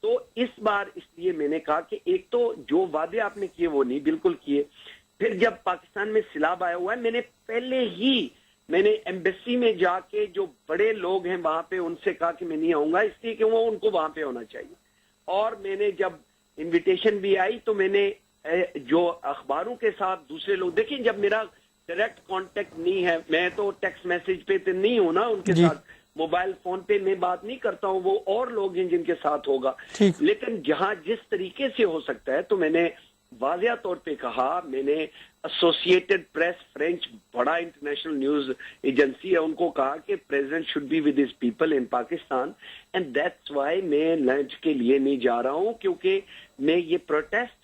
تو اس بار اس لیے میں نے کہا کہ ایک تو جو وعدے آپ نے کیے وہ نہیں بالکل کیے. پھر جب پاکستان میں سیلاب آیا ہوا ہے، میں نے ایمبیسی میں جا کے جو بڑے لوگ ہیں وہاں پہ ان سے کہا کہ میں نہیں آؤں گا، اس لیے کہ وہ ان کو وہاں پہ ہونا چاہیے. اور میں نے جب انویٹیشن بھی آئی تو میں نے جو اخباروں کے ساتھ دوسرے لوگ، دیکھیں جب میرا ڈائریکٹ کانٹیکٹ نہیں ہے، میں تو ٹیکسٹ میسج پہ تو نہیں ہوں نا ان کے ساتھ، موبائل فون پہ میں بات نہیں کرتا ہوں، وہ اور لوگ ہیں جن کے ساتھ ہوگا. لیکن جہاں جس طریقے سے ہو سکتا ہے تو میں نے واضح طور پہ کہا، میں نے ایسوسیٹڈ پریس فرینچ بڑا انٹرنیشنل نیوز ایجنسی ہے ان کو کہا کہ president should be with his people in Pakistan, and that's why میں لنچ کے لیے نہیں جا رہا ہوں، کیونکہ میں یہ پروٹیسٹ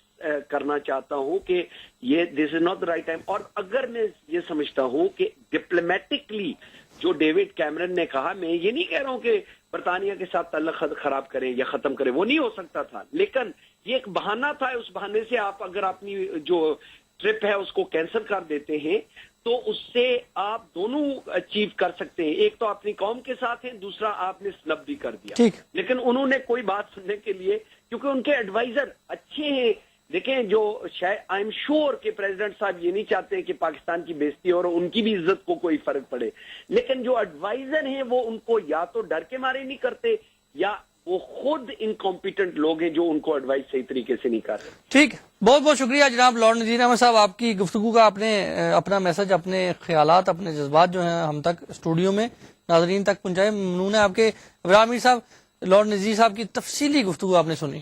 کرنا چاہتا ہوں کہ یہ this is not the right time. اور اگر میں یہ سمجھتا ہوں کہ ڈپلومیٹکلی جو ڈیوڈ کیمرن نے کہا، میں یہ نہیں کہہ رہا ہوں کہ برطانیہ کے ساتھ تعلق خراب کریں یا ختم کریں، وہ نہیں ہو سکتا تھا، لیکن یہ ایک بہانہ تھا. اس بہانے سے آپ اگر اپنی جو ٹرپ ہے اس کو کینسل کر دیتے ہیں تو اس سے آپ دونوں اچیو کر سکتے ہیں، ایک تو اپنی قوم کے ساتھ ہیں، دوسرا آپ نے سلب بھی کر دیا. لیکن انہوں نے کوئی بات سننے کے لیے، کیونکہ ان کے ایڈوائزر اچھے ہیں. دیکھیں جو شاید آئی ایم شیور کہ پریزیڈنٹ صاحب یہ نہیں چاہتے کہ پاکستان کی بےزتی اور ان کی بھی عزت کو کوئی فرق پڑے، لیکن جو ایڈوائزر ہیں وہ ان کو یا تو ڈر کے مارے نہیں کرتے یا وہ خود انکمپیٹنٹ لوگ ہیں جو ان کو ایڈوائز صحیح طریقے سے نہیں کر رہے. ٹھیک، بہت بہت شکریہ جناب لارڈ نذیر احمد صاحب، آپ کی گفتگو کا، آپ نے اپنا میسج، اپنے خیالات، اپنے جذبات جو ہیں ہم تک اسٹوڈیو میں ناظرین تک پہنچائے. ممنون ہے آپ کے. ابرار میر صاحب، لارڈ نذیر صاحب کی تفصیلی گفتگو آپ نے سنی.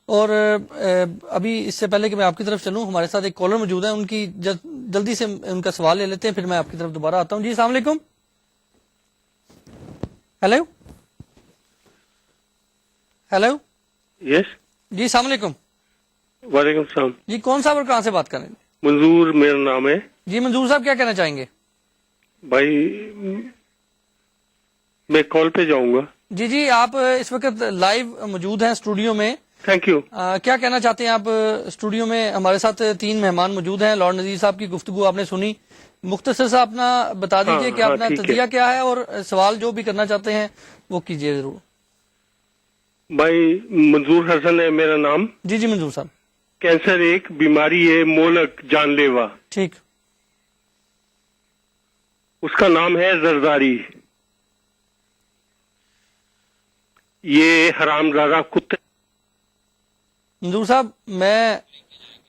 اور ابھی اس سے پہلے کہ میں آپ کی طرف چلوں، ہمارے ساتھ ایک کالر موجود ہے، ان کی جلدی سے ان کا سوال لے لیتے ہیں، پھر میں آپ کی طرف دوبارہ آتا ہوں. جی السلام علیکم. Hello hello. یس جی السلام علیکم. وعلیکم السلام. جی کون صاحب اور کہاں سے بات کر رہے ہیں؟ منظور میرا نام ہے. جی منظور صاحب، کیا کہنا چاہیں گے؟ بھائی میں کال پہ جاؤں گا. جی آپ اس وقت لائیو موجود ہیں اسٹوڈیو میں. Thank you. کیا کہنا چاہتے ہیں آپ؟ اسٹوڈیو میں ہمارے ساتھ 3 مہمان موجود ہیں. لارڈ نذیر صاحب کی گفتگو آپ نے سنی، مختصر سا اپنا بتا دیجئے کہ اپنا تجزیہ کیا ہے، اور سوال جو بھی کرنا چاہتے ہیں وہ کیجئے ضرور. بھائی منظور حسن ہے میرا نام. جی منظور صاحب. کینسر ایک بیماری ہے مولک جان لیوا. ٹھیک. اس کا نام ہے زرداری. یہ حرام زادہ کتے. منظور صاحب، میں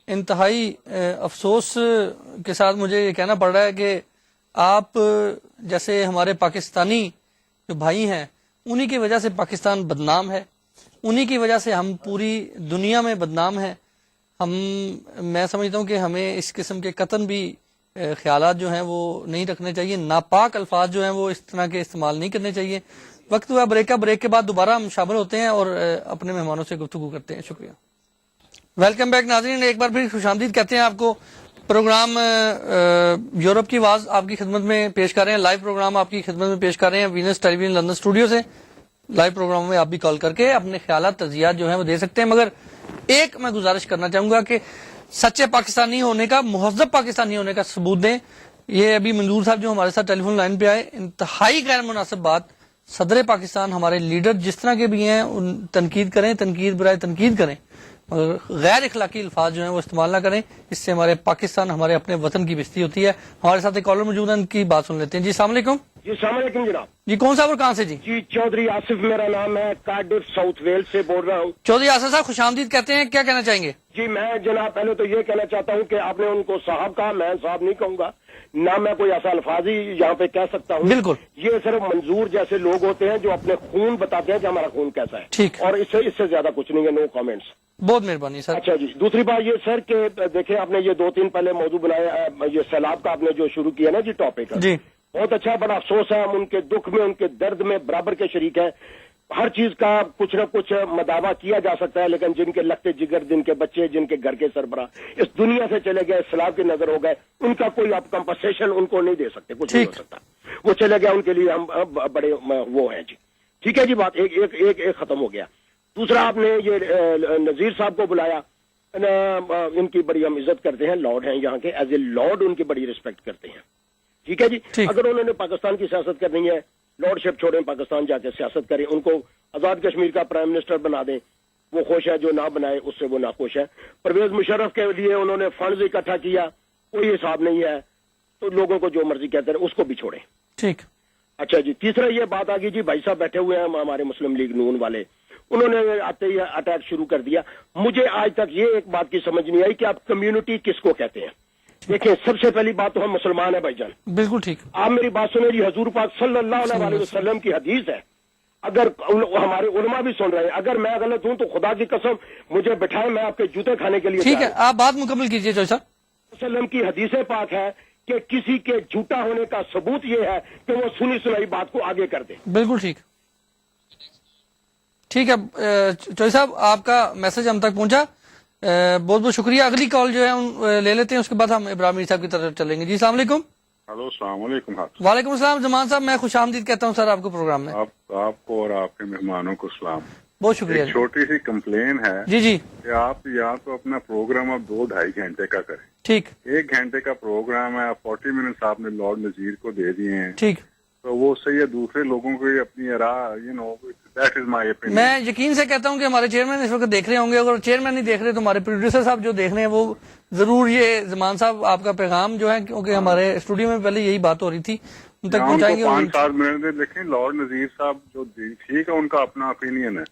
انتہائی افسوس کے ساتھ مجھے یہ کہنا پڑ رہا ہے کہ آپ جیسے ہمارے پاکستانی جو بھائی ہیں، انہی کی وجہ سے پاکستان بدنام ہے، انہی کی وجہ سے ہم پوری دنیا میں بدنام ہیں. میں سمجھتا ہوں کہ ہمیں اس قسم کے قطن بھی خیالات جو ہیں وہ نہیں رکھنے چاہیے، ناپاک الفاظ جو ہیں وہ اس طرح کے استعمال نہیں کرنے چاہیے. وقت ہوا بریک کا، بریک کے بعد دوبارہ ہم شامل ہوتے ہیں اور اپنے مہمانوں سے گفتگو کرتے ہیں. شکریہ. ویلکم بیک ناظرین، ایک بار پھر خوش آمدید کہتے ہیں آپ کو. پروگرام یورپ کی آواز آپ کی خدمت میں پیش کر رہے ہیں، لائیو پروگرام آپ کی خدمت میں پیش کر رہے ہیں وینس ٹیلی ویژن لندن اسٹوڈیو سے. لائیو پروگرام میں آپ بھی کال کر کے اپنے خیالات، تجزیات جو ہیں وہ دے سکتے ہیں، مگر ایک میں گزارش کرنا چاہوں گا کہ سچے پاکستانی ہونے کا، مہذب پاکستانی ہونے کا ثبوت دیں. یہ ابھی منظور صاحب جو ہمارے ساتھ ٹیلی فون لائن پہ آئے، انتہائی غیر مناسب بات. صدر پاکستان، ہمارے لیڈر جس طرح کے بھی ہیں، تنقید کریں، تنقید برائے تنقید کریں، مگر غیر اخلاقی الفاظ جو ہیں وہ استعمال نہ کریں. اس سے ہمارے پاکستان، ہمارے اپنے وطن کی بےزتی ہوتی ہے. ہمارے ساتھ ایک کالر موجود ہے، ان کی بات سن لیتے ہیں. جی السلام علیکم. جی السلام علیکم جناب. جی کون صاحب اور کہاں سے؟ جی چودھری آصف میرا نام ہے، کارڈف ساؤتھ ویل سے بول رہا ہوں. چودھری آصف صاحب، خوش آمدید کہتے ہیں، کیا کہنا چاہیں گے؟ جی میں جناب پہلے تو یہ کہنا چاہتا ہوں کہ آپ نے ان کو صاحب کہا، میں صاحب نہیں کہوں گا، نہ میں کوئی ایسا الفاظ ہی یہاں پہ کہہ سکتا ہوں. بالکل. یہ صرف منظور جیسے لوگ ہوتے ہیں جو اپنے خون بتاتے ہیں کہ ہمارا خون کیسا ہے. ٹھیک. اور اس سے زیادہ کچھ نہیں ہے. نو کامنٹس. بہت مہربانی سر. اچھا جی، دوسری بات یہ سر کہ دیکھیں آپ نے یہ 2-3 پہلے موضوع بنایا، یہ سیلاب کا آپ نے جو شروع کیا نا جی ٹاپک، جی بہت اچھا. بڑا افسوس ہے، ہم ان کے دکھ میں، ان کے درد میں برابر کے شریک ہیں. ہر چیز کا کچھ نہ کچھ مداوع کیا جا سکتا ہے، لیکن جن کے لگتے جگر، جن کے بچے، جن کے گھر کے سربراہ اس دنیا سے چلے گئے، سیلاب کی نظر ہو گئے، ان کا کوئی آپ کمپنسیشن ان کو نہیں دے سکتے، کچھ نہیں ہو سکتا. وہ چلے گیا، ان کے لیے ہم بڑے وہ ہیں جی. ٹھیک ہے جی، بات ایک ختم ہو گیا. دوسرا آپ نے یہ نذیر صاحب کو بلایا، ان کی بڑی ہم عزت کرتے ہیں، لارڈ ہیں یہاں کے، ایز اے لارڈ ان کی بڑی ریسپیکٹ کرتے ہیں. ٹھیک ہے جی. اگر انہوں نے پاکستان کی سیاست کرنی ہے، لارڈ شپ چھوڑیں، پاکستان جا کے سیاست کریں، ان کو آزاد کشمیر کا پرائم منسٹر بنا دیں. وہ خوش ہے، جو نہ بنائے اس سے وہ ناخوش ہے۔ پرویز مشرف کے لیے انہوں نے فنڈز اکٹھا کیا، کوئی حساب نہیں ہے، تو لوگوں کو جو مرضی کہتے رہے، اس کو بھی چھوڑیں۔ ٹھیک، اچھا جی، تیسرا یہ بات آ گئی جی، بھائی صاحب بیٹھے ہوئے ہیں ہمارے مسلم لیگ نون والے، انہوں نے آتے ہی اٹیک شروع کر دیا۔ مجھے آج تک یہ ایک بات کی سمجھ نہیں آئی کہ آپ کمیونٹی کس کو کہتے ہیں۔ دیکھیں، سب سے پہلی بات تو ہم مسلمان ہیں بھائی جان، بالکل ٹھیک، آپ میری بات سنیں جی، حضور پاک صلی اللہ علیہ وسلم کی حدیث ہے، اگر ہمارے علماء بھی سن رہے ہیں، اگر میں غلط ہوں تو خدا کی قسم مجھے بٹھائیں، میں آپ کے جوتے کھانے کے لیے ٹھیک ہے، تیار ہوں۔ آپ بات مکمل کیجئے چوئی صاحب۔ وسلم کی حدیث پاک ہے کہ کسی کے جھوٹا ہونے کا ثبوت یہ ہے کہ وہ سنی سنائی بات کو آگے کر دے۔ بالکل ٹھیک، ٹھیک ہے چوئی صاحب، آپ کا میسج ہم تک پہنچا، بہت بہت شکریہ۔ اگلی کال جو ہے لے لیتے ہیں، اس کے بعد ہم ابراہیم میر صاحب کی طرف چلیں گے۔ جی السلام علیکم۔ ہلو، السلام علیکم۔ وعلیکم السلام زمان صاحب، میں خوش آمدید کہتا ہوں سر آپ کو پروگرام میں۔ آپ کو اور آپ کے مہمانوں کو سلام۔ بہت شکریہ۔ ایک چھوٹی سی کمپلین ہے جی جی کہ آپ یا تو اپنا پروگرام اب 2-2.5 گھنٹے کا کریں۔ ٹھیک 1 گھنٹے کا پروگرام ہے، 40 منٹس آپ نے لارڈ نذیر کو دے دیے ہیں، ٹھیک، تو وہ صحیح ہے، دوسرے لوگوں کو اپنی دیٹ از مائی اوپینین۔ میں یقین سے کہتا ہوں کہ ہمارے چیئرمین اس وقت دیکھ رہے ہوں گے، اگر چیئرمین نہیں دیکھ رہے تو ہمارے پروڈیوسر صاحب جو دیکھ رہے ہیں وہ ضرور یہ زمان صاحب آپ کا پیغام جو ہے، کیونکہ ہمارے اسٹوڈیو میں پہلے یہی بات ہو رہی تھی، ان تک پہنچائیں گے۔ 5-7 منٹ دے دیکھیں، لارڈ نذیر صاحب جو ٹھیک ہے، ان کا اپنا اوپینین ہے،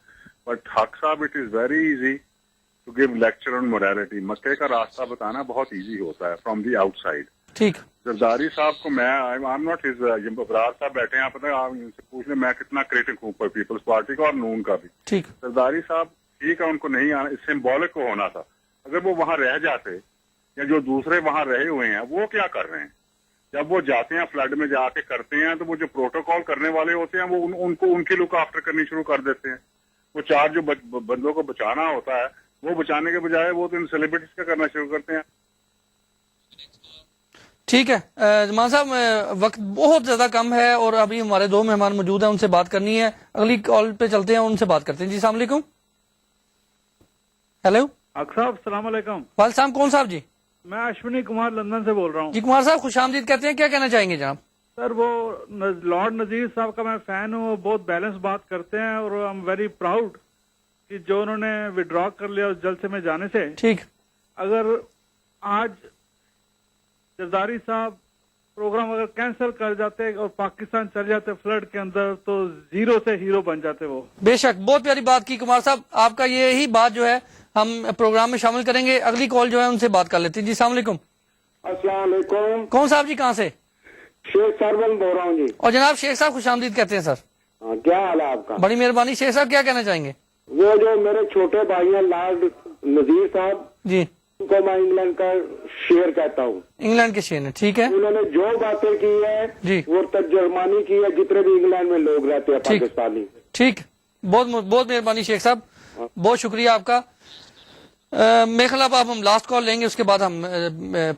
بٹ حق صاحب it is very easy to give lecture on morality. مکے کا راستہ بتانا بہت ایزی ہوتا ہے فرام دی آؤٹ سائڈ۔ ٹھیک، زرداری صاحب کو میں ناٹ ہز، ابرار صاحب بیٹھے ہیں، آپ پتہ ہے، آپ ان سے پوچھ لیں میں کتنا کریٹک ہوں پیپلز پارٹی کا اور نون کا بھی۔ ٹھیک، زرداری صاحب ٹھیک ہے، ان کو نہیں آنا، سمبولک کو ہونا تھا، اگر وہ وہاں رہ جاتے یا جو دوسرے وہاں رہے ہوئے ہیں وہ کیا کر رہے ہیں؟ جب وہ جاتے ہیں فلڈ میں جا کے کرتے ہیں تو وہ جو پروٹوکال کرنے والے ہوتے ہیں وہ ان کو ان کی لک آفٹر کرنی شروع کر دیتے ہیں۔ وہ 4 جو بندوں کو بچانا ہوتا ہے وہ بچانے کے بجائے وہ تو ان سیلیبریٹیز کا کرنا شروع کرتے ہیں۔ ٹھیک ہے زمان صاحب، وقت بہت زیادہ کم ہے اور ابھی ہمارے 2 مہمان موجود ہیں، ان سے بات کرنی ہے، اگلی کال پہ چلتے ہیں، ان سے بات کرتے ہیں۔ جی السلام علیکم۔ ہیلو صاحب السلام علیکم۔ وعلیکم السلام، کون صاحب جی؟ میں اشونی کمار لندن سے بول رہا ہوں۔ جی کمار صاحب خوش آمدید کہتے ہیں، کیا کہنا چاہیں گے جناب؟ سر وہ لارڈ نذیر صاحب کا میں فین ہوں، وہ بہت بیلنس بات کرتے ہیں اور آئی ایم ویری پراؤڈ کہ جو انہوں نے وڈرا کر لیا اس جلسے میں جانے سے۔ ٹھیک، اگر آج زرداری صاحب پروگرام اگر کینسل کر جاتے اور پاکستان چل جاتے فلڈ کے اندر تو 0 سے ہیرو بن جاتے وہ۔ بے شک، بہت پیاری بات کی کمار صاحب، آپ کا یہی بات جو ہے ہم پروگرام میں شامل کریں گے۔ اگلی کال جو ہے ان سے بات کر لیتے ہیں۔ جی السلام علیکم۔ السلام علیکم، کون صاحب جی، کہاں سے؟ شیخ سرون بول رہا ہوں جی۔ اور جناب شیخ صاحب خوش آمدید کہتے ہیں سر۔ ہاں، کیا حال ہے آپ کا؟ بڑی مہربانی، شیخ صاحب کیا کہنا چاہیں گے؟ وہ جو میرے چھوٹے بھائی ہیں لارڈ نذیر صاحب، جی ان کو میں انگلینڈ کا شیئر کہتا ہوں۔ انگلینڈ کے شیر نے، ٹھیک ہے انہوں نے جو باتیں کی ہے جی، وہ ترجمانی کی ہے جتنے بھی انگلینڈ میں لوگ رہتے ہیں ٹھیک، پاکستانی۔ ٹھیک، بہت مہربانی شیخ صاحب، بہت شکریہ آپ کا۔ میرے خلاف اب ہم لاسٹ کال لیں گے، اس کے بعد ہم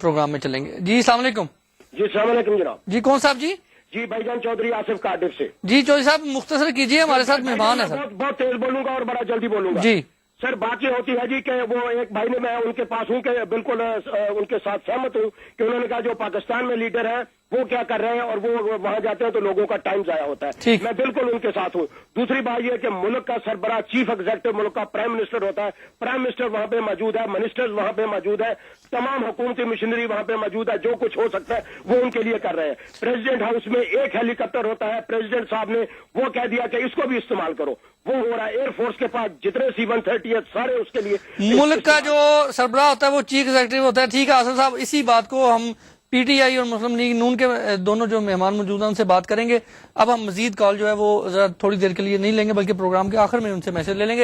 پروگرام میں چلیں گے۔ جی السلام علیکم۔ جی السلام علیکم جناب۔ جی کون صاحب جی؟ جی بھائی جان چودھری آصف کارڈف سے۔ جی چوہدری صاحب مختصر کیجیے، ہمارے ساتھ مہمان ہے سر۔ بہت تیز بولوں گا اور بڑا جلدی بولوں گا۔ جی سر بات یہ ہوتی ہے جی کہ وہ ایک بھائی نے، میں ان کے پاس ہوں کہ بالکل ان کے ساتھ سہمت ہوں کہ انہوں نے کہا جو پاکستان میں لیڈر ہے وہ کیا کر رہے ہیں اور وہ وہاں جاتے ہیں تو لوگوں کا ٹائم ضائع ہوتا ہے۔ ٹھیک، میں بالکل ان کے ساتھ ہوں۔ دوسری بات یہ کہ ملک کا سربراہ چیف ایگزیکٹو ملک کا پرائم منسٹر ہوتا ہے، پرائم منسٹر وہاں پہ موجود ہے، منسٹرز وہاں پہ موجود ہے، تمام حکومتی مشینری وہاں پہ موجود ہے، جو کچھ ہو سکتا ہے وہ ان کے لیے کر رہے ہیں۔ پریزیڈنٹ ہاؤس میں ایک ہیلی کاپٹر ہوتا ہے، پریزیڈنٹ صاحب نے وہ کہہ دیا کہ اس کو بھی استعمال کرو، وہ ہو رہا ہے۔ ایئر فورس کے پاس جتنے C-130 ہے سارے اس کے لیے۔ ملک کا جو سربراہ ہوتا ہے وہ چیف ایگزیکٹو ہوتا ہے، ٹھیک ہے آصف صاحب، اسی بات کو ہم پی ٹی آئی اور مسلم لیگ نون کے دونوں جو مہمان موجود ہیں ان سے بات کریں گے۔ اب ہم مزید کال جو ہے وہ ذرا تھوڑی دیر کے لیے نہیں لیں گے، بلکہ پروگرام کے آخر میں ان سے میسج لے لیں گے۔